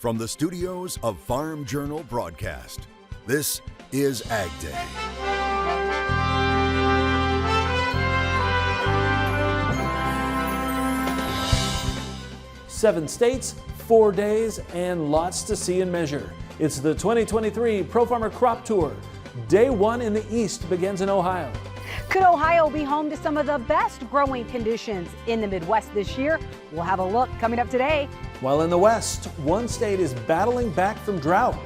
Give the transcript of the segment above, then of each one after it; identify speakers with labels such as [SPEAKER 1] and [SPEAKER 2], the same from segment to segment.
[SPEAKER 1] From the studios of Farm Journal Broadcast, this is AgDay.
[SPEAKER 2] Seven states, 4 days, and lots to see and measure. It's the 2023 Pro Farmer Crop Tour. Day one in the East begins in Ohio.
[SPEAKER 3] Could Ohio be home to some of the best growing conditions in the Midwest this year? We'll have a look coming up today.
[SPEAKER 2] While in the West, one state is battling back from drought.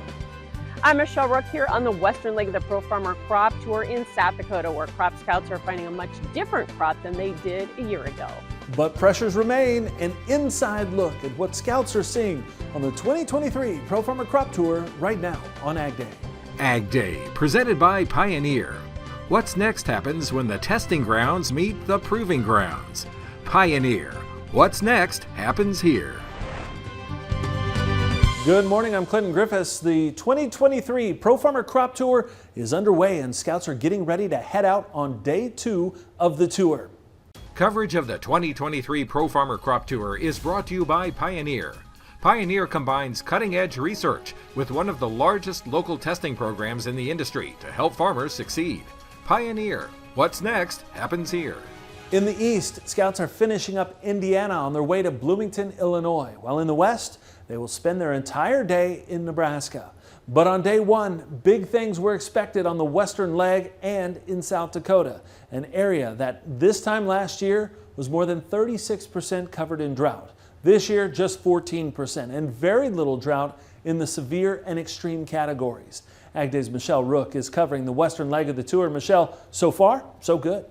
[SPEAKER 4] I'm Michelle Rook here on the western leg of the Pro Farmer Crop Tour in South Dakota, where crop scouts are finding a much different crop than they did a year ago.
[SPEAKER 2] But pressures remain. An inside look at what scouts are seeing on the 2023 Pro Farmer Crop Tour right now on AgDay.
[SPEAKER 5] AgDay, presented by Pioneer. What's next happens when the testing grounds meet the proving grounds. Pioneer. What's next happens here.
[SPEAKER 2] Good morning, I'm Clinton Griffiths. The 2023 Pro Farmer Crop Tour is underway and scouts are getting ready to head out on day 2 of the tour.
[SPEAKER 5] Coverage of the 2023 Pro Farmer Crop Tour is brought to you by Pioneer. Pioneer combines cutting-edge research with one of the largest local testing programs in the industry to help farmers succeed. Pioneer. What's next happens here.
[SPEAKER 2] In the East, scouts are finishing up Indiana on their way to Bloomington, Illinois, while in the West, they will spend their entire day in Nebraska. But on day one, big things were expected on the western leg and in South Dakota, an area that this time last year was more than 36% covered in drought. This year, just 14%, and very little drought in the severe and extreme categories. AgDay's Michelle Rook is covering the western leg of the tour. Michelle, so far, so good.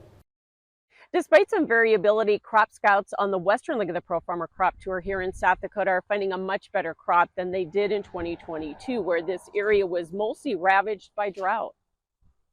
[SPEAKER 4] Despite some variability, crop scouts on the western leg of the Pro Farmer Crop Tour here in South Dakota are finding a much better crop than they did in 2022, where this area was mostly ravaged by drought.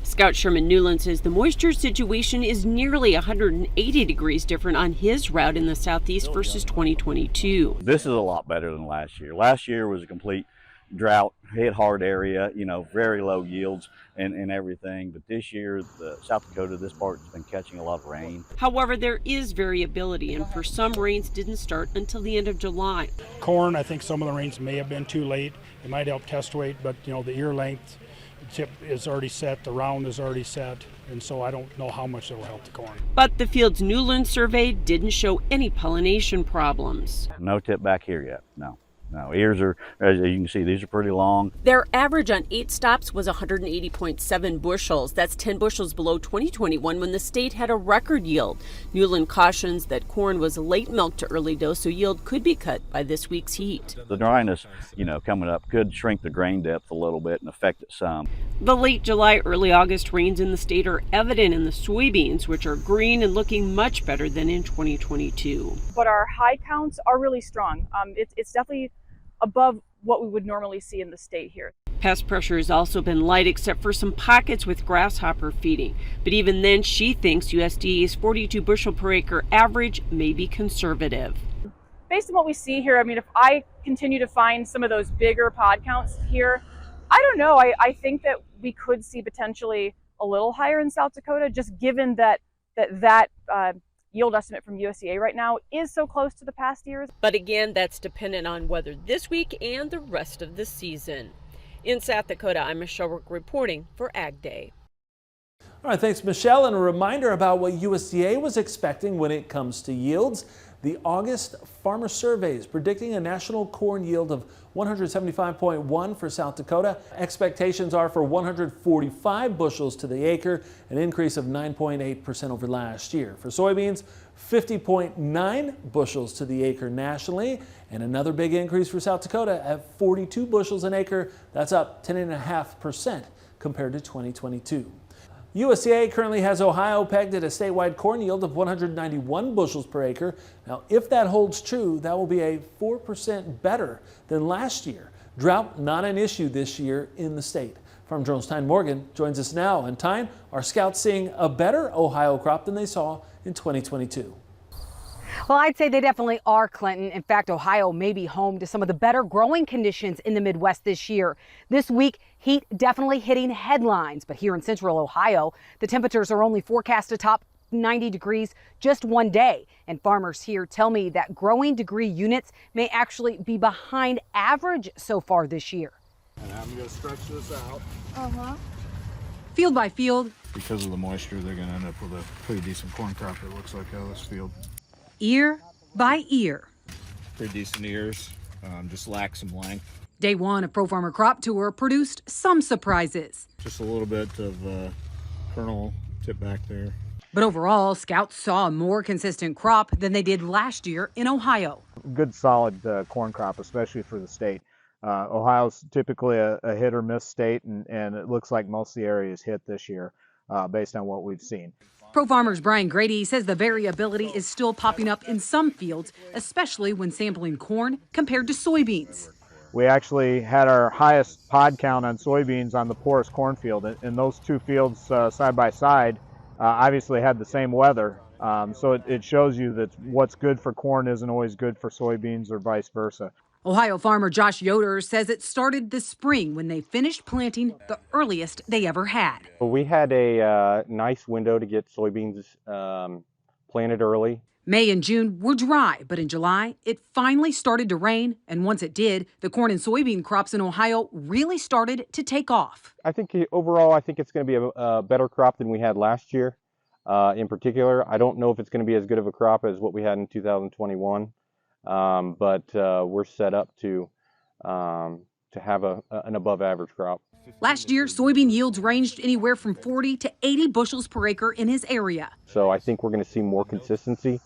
[SPEAKER 4] Scout Sherman Newland says the moisture situation is nearly 180 degrees different on his route in the southeast versus 2022.
[SPEAKER 6] This is a lot better than last year. Last year was a complete drought, hit hard area, very low yields and everything. But this year, the South Dakota, this part has been catching a lot of rain.
[SPEAKER 4] However, there is variability, and for some, rains didn't start until the end of July.
[SPEAKER 7] Corn, I think some of the rains may have been too late. It might help test weight, but the ear length, the tip is already set, the round is already set, and so I don't know how much it will help the corn.
[SPEAKER 4] But the fields Newland surveyed didn't show any pollination problems.
[SPEAKER 6] No tip back here yet, no. No, ears are, as you can see, these are pretty long.
[SPEAKER 4] Their average on 8 stops was 180.7 bushels. That's 10 bushels below 2021 when the state had a record yield. Newland cautions that corn was late milk to early dough, so yield could be cut by this week's heat.
[SPEAKER 6] The dryness, coming up could shrink the grain depth a little bit and affect it some.
[SPEAKER 4] The late July, early August rains in the state are evident in the soybeans, which are green and looking much better than in 2022.
[SPEAKER 8] But our high counts are really strong. It's definitely above what we would normally see in the state here.
[SPEAKER 4] Pest pressure has also been light, except for some pockets with grasshopper feeding. But even then, she thinks USDA's 42 bushel per acre average may be conservative.
[SPEAKER 8] Based on what we see here, if I continue to find some of those bigger pod counts here, I don't know. I think that we could see potentially a little higher in South Dakota, just given that yield estimate from USDA right now is so close to the past years.
[SPEAKER 4] But again, that's dependent on weather this week and the rest of the season. In South Dakota, I'm Michelle Rook reporting for AgDay.
[SPEAKER 2] All right, thanks, Michelle. And a reminder about what USDA was expecting when it comes to yields. The August farmer survey is predicting a national corn yield of 175.1 for South Dakota. Expectations are for 145 bushels to the acre, an increase of 9.8% over last year. For soybeans, 50.9 bushels to the acre nationally, and another big increase for South Dakota at 42 bushels an acre. That's up 10.5% compared to 2022. USDA currently has Ohio pegged at a statewide corn yield of 191 bushels per acre. Now, if that holds true, that will be a 4% better than last year. Drought not an issue this year in the state. Farm Journal's Tyne Morgan joins us now. And Tyne, are scouts seeing a better Ohio crop than they saw in 2022?
[SPEAKER 3] Well, I'd say they definitely are, Clinton. In fact, Ohio may be home to some of the better growing conditions in the Midwest this year. This week, heat definitely hitting headlines, but here in central Ohio, the temperatures are only forecast to top 90 degrees just one day. And farmers here tell me that growing degree units may actually be behind average so far this year.
[SPEAKER 9] And I'm going to stretch this out.
[SPEAKER 3] Field by field,
[SPEAKER 9] Because of the moisture, they're going to end up with a pretty decent corn crop, it looks like, out of this field.
[SPEAKER 3] ear by ear.
[SPEAKER 9] Pretty decent ears, just lack some length.
[SPEAKER 3] Day one of Pro Farmer Crop Tour produced some surprises.
[SPEAKER 9] Just a little bit of kernel tip back there.
[SPEAKER 3] But overall, scouts saw a more consistent crop than they did last year in Ohio.
[SPEAKER 10] Good solid corn crop, especially for the state. Ohio's typically a hit or miss state, and it looks like most of the area is hit this year based on what we've seen.
[SPEAKER 3] Pro Farmer's Brian Grady says the variability is still popping up in some fields, especially when sampling corn compared to soybeans.
[SPEAKER 10] We actually had our highest pod count on soybeans on the poorest cornfield, and those two fields side by side obviously had the same weather. So it shows you that what's good for corn isn't always good for soybeans or vice versa.
[SPEAKER 3] Ohio farmer Josh Yoder says it started this spring when they finished planting the earliest they ever had.
[SPEAKER 11] We had a nice window to get soybeans planted early.
[SPEAKER 3] May and June were dry, but in July, it finally started to rain. And once it did, the corn and soybean crops in Ohio really started to take off.
[SPEAKER 11] I think overall, I think it's going to be a better crop than we had last year. In particular, I don't know if it's going to be as good of a crop as what we had in 2021, but we're set up to have an above average crop.
[SPEAKER 3] Last year, soybean yields ranged anywhere from 40 to 80 bushels per acre in his area.
[SPEAKER 11] So I think we're going to see more consistency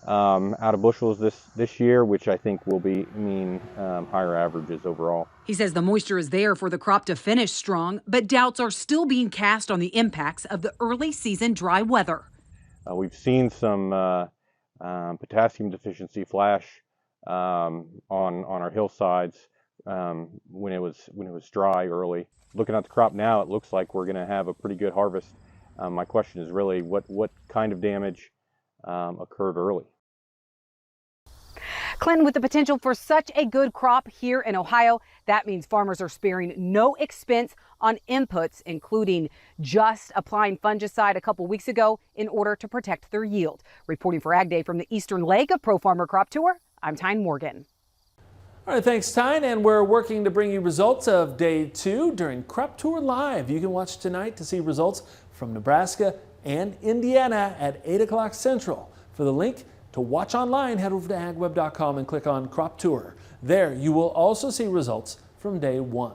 [SPEAKER 11] out of bushels this year, which I think will mean higher averages overall.
[SPEAKER 3] He says the moisture is there for the crop to finish strong, but doubts are still being cast on the impacts of the early season dry weather.
[SPEAKER 11] We've seen some potassium deficiency flash on our hillsides when it was dry early. Looking at the crop now, it looks like we're going to have a pretty good harvest. My question is really what kind of damage occurred early.
[SPEAKER 3] Clinton, with the potential for such a good crop here in Ohio, that means farmers are sparing no expense on inputs, including just applying fungicide a couple weeks ago in order to protect their yield. Reporting for AgDay from the eastern leg of Pro Farmer Crop Tour, I'm Tyne Morgan.
[SPEAKER 2] All right, thanks, Tyne. And we're working to bring you results of Day 2 during Crop Tour Live. You can watch tonight to see results from Nebraska and Indiana at 8 o'clock Central. For the link to watch online, head over to agweb.com and click on Crop Tour. There, you will also see results from Day 1.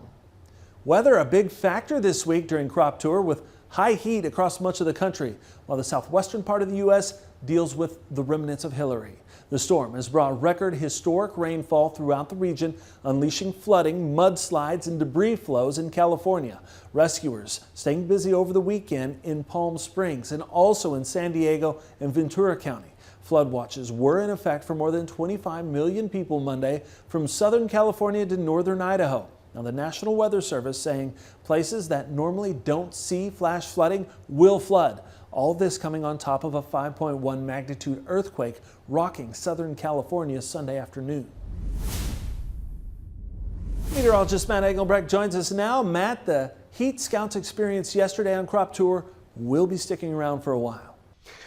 [SPEAKER 2] Weather, a big factor this week during Crop Tour, with high heat across much of the country, while the southwestern part of the U.S. deals with the remnants of Hillary. The storm has brought record historic rainfall throughout the region, unleashing flooding, mudslides, and debris flows in California. Rescuers staying busy over the weekend in Palm Springs and also in San Diego and Ventura County. Flood watches were in effect for more than 25 million people Monday from Southern California to northern Idaho. Now, the National Weather Service saying places that normally don't see flash flooding will flood. All this coming on top of a 5.1 magnitude earthquake rocking Southern California Sunday afternoon. Meteorologist Matt Engelbrecht joins us now. Matt, the heat scouts experienced yesterday on Crop Tour will be sticking around for a while.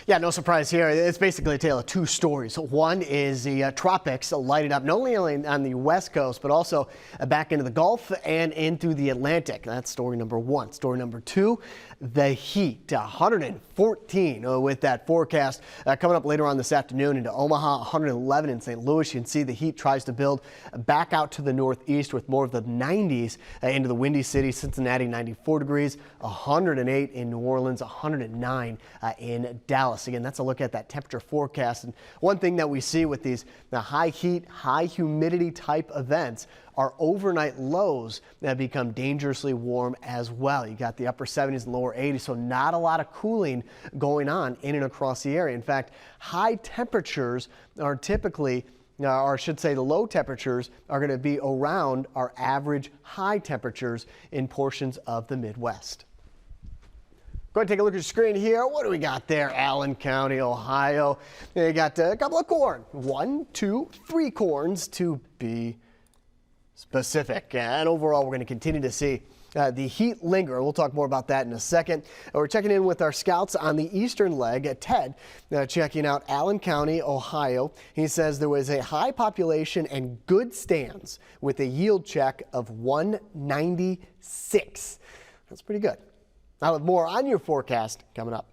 [SPEAKER 12] Yeah, no surprise here. It's basically a tale of two stories. One is the tropics lighting up not only on the west coast, but also back into the Gulf and into the Atlantic. That's story number one. Story number two, the heat, 114 with that forecast coming up later on this afternoon into Omaha, 111 in St. Louis. You can see the heat tries to build back out to the northeast with more of the 90s into the Windy City, Cincinnati, 94 degrees, 108 in New Orleans, 109 in Dallas. Again, that's a look at that temperature forecast. And one thing that we see with these high heat, high humidity type events are overnight lows that become dangerously warm as well. You got the upper 70s and lower 80s, so not a lot of cooling going on in and across the area. In fact, high temperatures are typically, or I should say the low temperatures are going to be around our average high temperatures in portions of the Midwest. Go ahead and take a look at your screen here. What do we got there? Allen County, Ohio. You got a couple of corn. 1, 2, 3 corns to be specific. And overall, we're going to continue to see the heat linger. We'll talk more about that in a second. We're checking in with our scouts on the eastern leg. Ted checking out Allen County, Ohio. He says there was a high population and good stands with a yield check of 196. That's pretty good. I'll have more on your forecast coming up.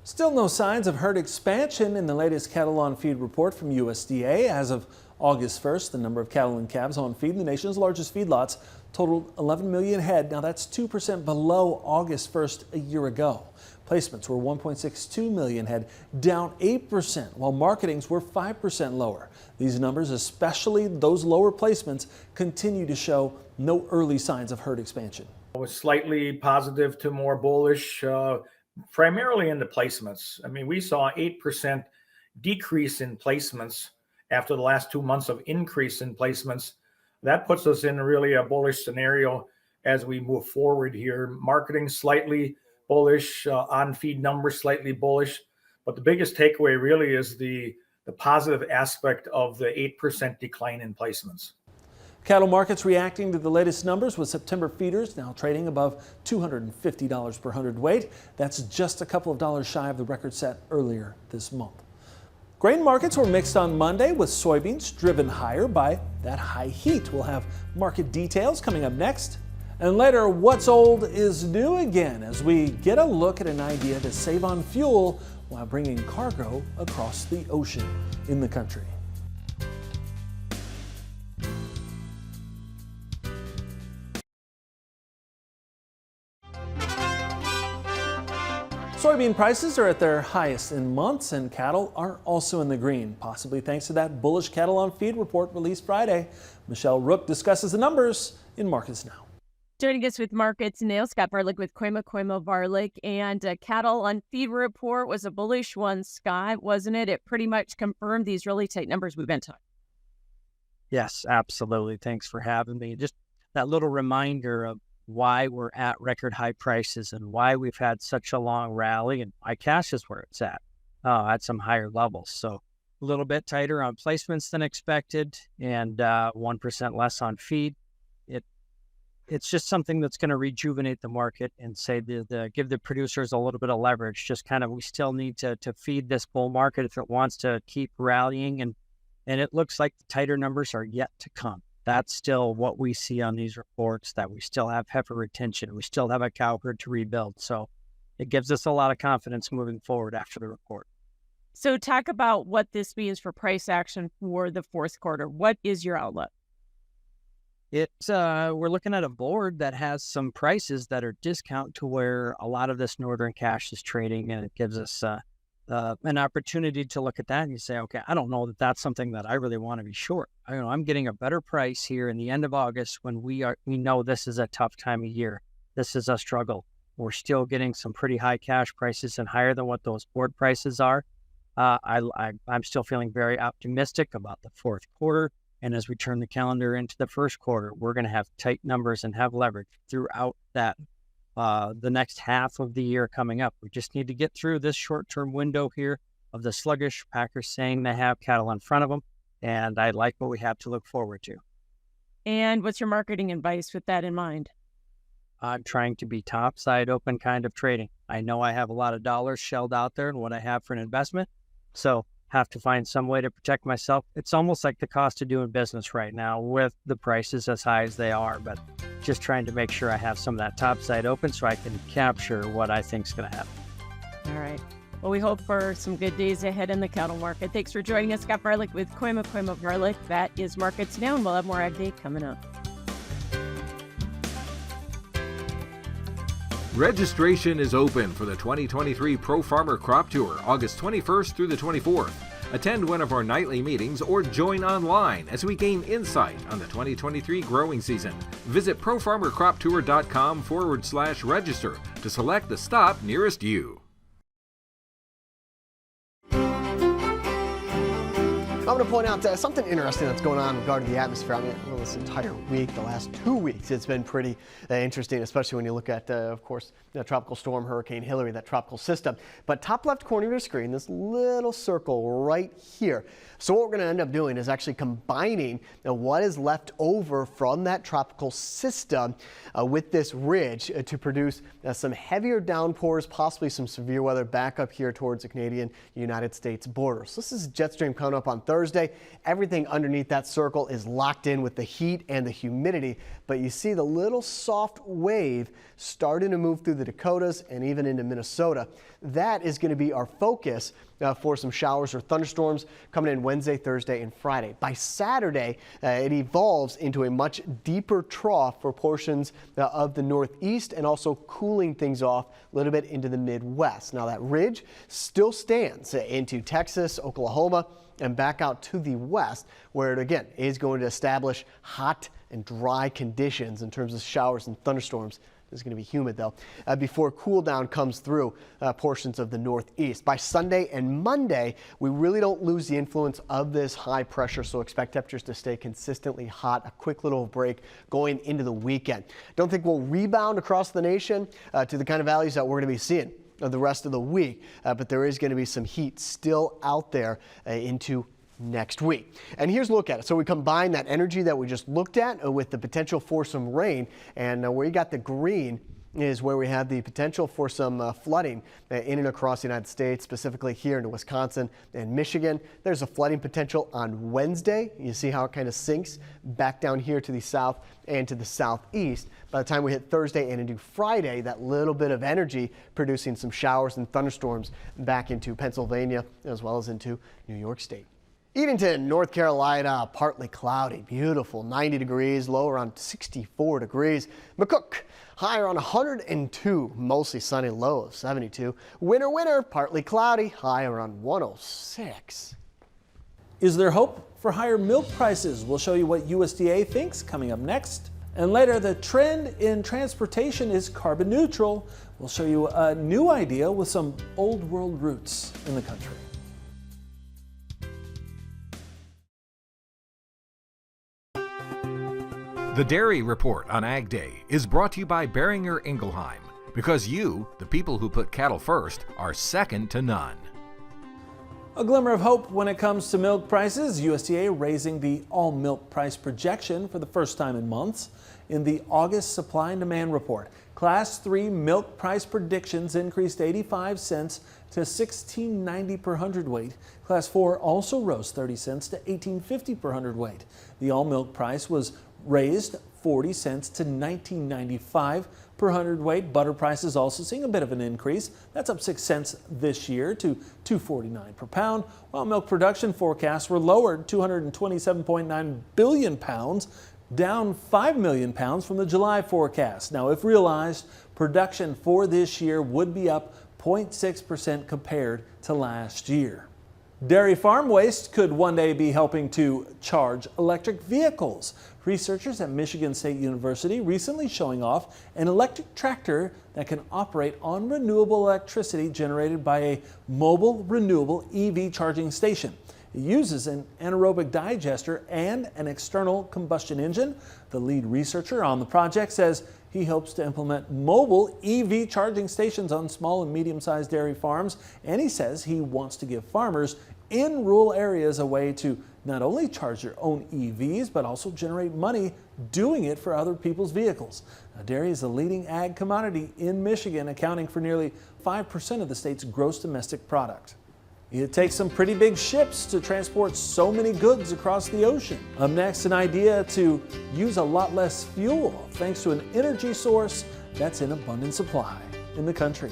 [SPEAKER 2] Still no signs of herd expansion in the latest cattle on feed report from USDA. As of August 1st, the number of cattle and calves on feed in the nation's largest feedlots totaled 11 million head. Now that's 2% below August 1st a year ago. Placements were 1.62 million head, down 8%, while marketings were 5% lower. These numbers, especially those lower placements, continue to show no early signs of herd expansion.
[SPEAKER 13] It was slightly positive to more bullish, primarily in the placements. I mean, we saw 8% decrease in placements after the last 2 months of increase in placements. That puts us in really a bullish scenario as we move forward here. Marketing slightly bullish, on-feed numbers slightly bullish, but the biggest takeaway really is the positive aspect of the 8% decline in placements.
[SPEAKER 2] Cattle markets reacting to the latest numbers, with September feeders now trading above $250 per hundredweight. That's just a couple of dollars shy of the record set earlier this month. Grain markets were mixed on Monday, with soybeans driven higher by that high heat. We'll have market details coming up next. And later, what's old is new again, as we get a look at an idea to save on fuel while bringing cargo across the ocean in the country. Soybean prices are at their highest in months, and cattle are also in the green, possibly thanks to that bullish cattle on feed report released Friday. Michelle Rook discusses the numbers in Markets Now.
[SPEAKER 14] Joining us with Markets Now, Scott Varlick with Quema Varlick, and cattle on feed report was a bullish one, Scott, wasn't it? It pretty much confirmed these really tight numbers we've been talking.
[SPEAKER 15] Yes, absolutely. Thanks for having me. Just that little reminder of why we're at record high prices and why we've had such a long rally, and why cash is where it's at some higher levels. So a little bit tighter on placements than expected, and 1% less on feed. It's just something that's going to rejuvenate the market and say give the producers a little bit of leverage. Just kind of, we still need to feed this bull market if it wants to keep rallying, and it looks like the tighter numbers are yet to come. That's still what we see on these reports, that we still have heifer retention. We still have a cow herd to rebuild. So it gives us a lot of confidence moving forward after the report.
[SPEAKER 14] So talk about what this means for price action for the fourth quarter. What is your outlook?
[SPEAKER 15] We're looking at a board that has some prices that are discount to where a lot of this northern cash is trading, and it gives us an opportunity to look at that and you say, okay, I don't know that that's something that I really want to be short. I'm getting a better price here in the end of August when we know this is a tough time of year. This is a struggle. We're still getting some pretty high cash prices and higher than what those board prices are. I'm still feeling very optimistic about the fourth quarter. And as we turn the calendar into the first quarter, we're going to have tight numbers and have leverage throughout that the next half of the year coming up. We just need to get through this short-term window here of the sluggish packers saying they have cattle in front of them, and I like what we have to look forward to.
[SPEAKER 14] And what's your marketing advice with that in mind?
[SPEAKER 15] I'm trying to be top-side open kind of trading. I know I have a lot of dollars shelled out there and what I have for an investment, so have to find some way to protect myself. It's almost like the cost of doing business right now with the prices as high as they are, but just trying to make sure I have some of that top side open so I can capture what I think is going to happen.
[SPEAKER 14] All right. Well, we hope for some good days ahead in the cattle market. Thanks for joining us, Scott Varlick with Quema Varlick. That is Markets Now, and we'll have more AgDay coming up.
[SPEAKER 5] Registration is open for the 2023 Pro Farmer Crop Tour, August 21st through the 24th. Attend one of our nightly meetings or join online as we gain insight on the 2023 growing season. Visit profarmercroptour.com/register to select the stop nearest you.
[SPEAKER 12] I'm going to point out something interesting that's going on regarding the atmosphere. I mean, well, this entire week, the last 2 weeks, it's been pretty interesting, especially when you look at, of course, the tropical storm, Hurricane Hillary, that tropical system. But top left corner of your screen, this little circle right here. So what we're going to end up doing is actually combining what is left over from that tropical system with this ridge to produce some heavier downpours, possibly some severe weather back up here towards the Canadian-United States border. So this is jet stream coming up on Thursday. Everything underneath that circle is locked in with the heat and the humidity, but you see the little soft wave starting to move through the Dakotas and even into Minnesota. That is going to be our focus for some showers or thunderstorms coming in Wednesday, Thursday, and Friday. By Saturday, it evolves into a much deeper trough for portions of the Northeast and also cooling things off a little bit into the Midwest. Now that ridge still stands into Texas, Oklahoma, and back out to the west, where it again is going to establish hot and dry conditions in terms of showers and thunderstorms. It's going to be humid though before cool down comes through portions of the Northeast. By Sunday and Monday, we really don't lose the influence of this high pressure, so expect temperatures to stay consistently hot. A quick little break going into the weekend. Don't think we'll rebound across the nation to the kind of values that we're going to be seeing the rest of the week, but there is going to be some heat still out there into next week. And here's a look at it. So we combine that energy that we just looked at with the potential for some rain, and where you got the green is where we have the potential for some flooding in and across the United States, specifically here into Wisconsin and Michigan. There's a flooding potential on Wednesday. You see how it kind of sinks back down here to the south and to the southeast. By the time we hit Thursday and into Friday, that little bit of energy producing some showers and thunderstorms back into Pennsylvania as well as into New York State. Edenton, North Carolina, partly cloudy, beautiful, 90 degrees, low around 64 degrees. McCook, high around 102, mostly sunny, low of 72. Winter, partly cloudy, high around 106.
[SPEAKER 2] Is there hope for higher milk prices? We'll show you what USDA thinks coming up next. And later, the trend in transportation is carbon neutral. We'll show you a new idea with some old world roots in the country.
[SPEAKER 5] The Dairy Report on Ag Day is brought to you by Beringer Ingelheim, because you, the people who put cattle first, are second to none.
[SPEAKER 2] A glimmer of hope when it comes to milk prices. USDA raising the all milk price projection for the first time in months. In the August supply and demand report, Class 3 milk price predictions increased 85 cents to $16.90 per hundredweight. Class 4 also rose 30 cents to $18.50 per hundredweight. The all milk price was raised 40 cents to $19.95 per hundredweight. Butter prices also seeing a bit of an increase. That's up 6 cents this year to $2.49 per pound, while milk production forecasts were lowered 227.9 billion pounds, down 5 million pounds from the July forecast. Now, if realized, production for this year would be up 0.6% compared to last year. Dairy farm waste could one day be helping to charge electric vehicles. Researchers at Michigan State University recently showing off an electric tractor that can operate on renewable electricity generated by a mobile renewable EV charging station. It uses an anaerobic digester and an external combustion engine. The lead researcher on the project says he hopes to implement mobile EV charging stations on small and medium-sized dairy farms, and he says he wants to give farmers in rural areas a way to not only charge their own EVs, but also generate money doing it for other people's vehicles. Now, dairy is the leading ag commodity in Michigan, accounting for nearly 5% of the state's gross domestic product. It takes some pretty big ships to transport so many goods across the ocean. Up next, an idea to use a lot less fuel thanks to an energy source that's in abundant supply in the country.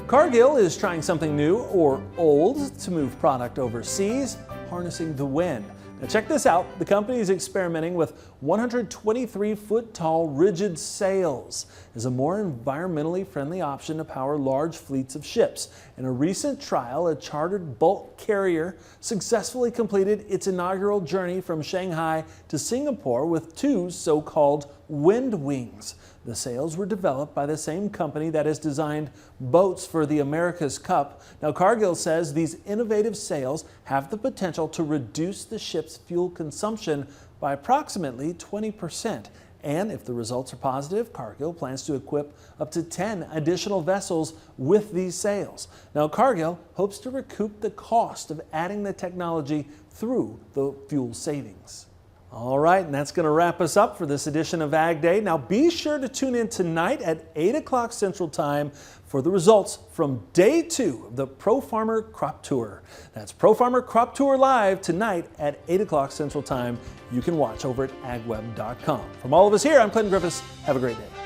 [SPEAKER 2] Cargill is trying something new or old to move product overseas, harnessing the wind. Now check this out. The company is experimenting with 123-foot-tall rigid sails as a more environmentally friendly option to power large fleets of ships. In a recent trial, a chartered bulk carrier successfully completed its inaugural journey from Shanghai to Singapore with two so-called wind wings. The sails were developed by the same company that has designed boats for the America's Cup. Now, Cargill says these innovative sails have the potential to reduce the ship's fuel consumption by approximately 20%. And if the results are positive, Cargill plans to equip up to 10 additional vessels with these sails. Now, Cargill hopes to recoup the cost of adding the technology through the fuel savings. All right, and that's going to wrap us up for this edition of Ag Day. Now, be sure to tune in tonight at 8 o'clock Central Time for the results from Day 2 of the Pro Farmer Crop Tour. That's Pro Farmer Crop Tour live tonight at 8 o'clock Central Time. You can watch over at agweb.com. From all of us here, I'm Clinton Griffiths. Have a great day.